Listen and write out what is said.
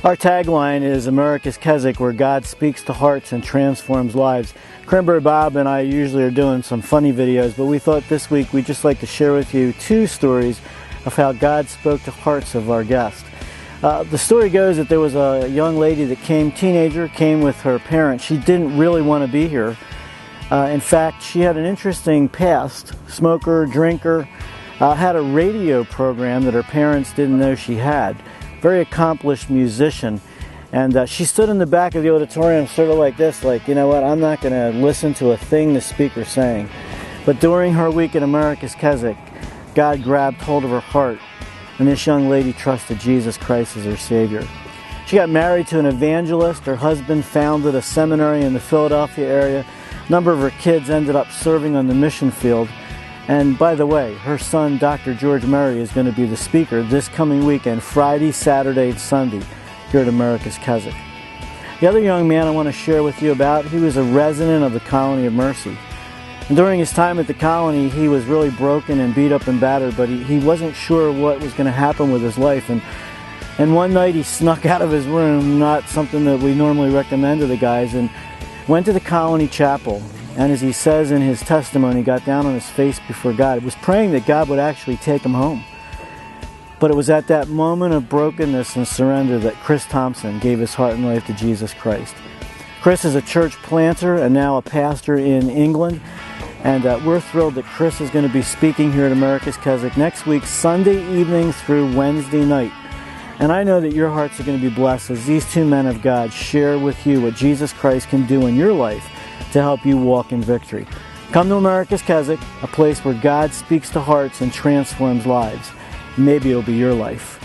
Our tagline is America's Keswick, where God speaks to hearts and transforms lives. Cranberry Bob and I usually are doing some funny videos, but we thought this week we'd just like to share with you two stories of how God spoke to hearts of our guests. The story goes that there was a young lady that came with her parents. She didn't really want to be here. In fact, she had an interesting past, smoker, drinker, had a radio program that her parents didn't know she had. Very accomplished musician, and she stood in the back of the auditorium sort of like this, like, you know what, I'm not going to listen to a thing the speaker's saying. But during her week at America's Keswick, God grabbed hold of her heart, and this young lady trusted Jesus Christ as her Savior. She got married to an evangelist. Her husband founded a seminary in the Philadelphia area. A number of her kids ended up serving on the mission field. And by the way, her son, Dr. George Murray, is going to be the speaker this coming weekend, Friday, Saturday, and Sunday, here at America's Keswick. The other young man I want to share with you about, he was a resident of the Colony of Mercy. And during his time at the colony, he was really broken and beat up and battered, but he wasn't sure what was going to happen with his life. And one night he snuck out of his room, not something that we normally recommend to the guys, and went to the colony chapel. And as he says in his testimony, got down on his face before God. He was praying that God would actually take him home. But it was at that moment of brokenness and surrender that Chris Thompson gave his heart and life to Jesus Christ. Chris is a church planter and now a pastor in England. And we're thrilled that Chris is going to be speaking here at America's Keswick next week, Sunday evening through Wednesday night. And I know that your hearts are going to be blessed as these two men of God share with you what Jesus Christ can do in your life to help you walk in victory. Come to America's Keswick, a place where God speaks to hearts and transforms lives. Maybe it'll be your life.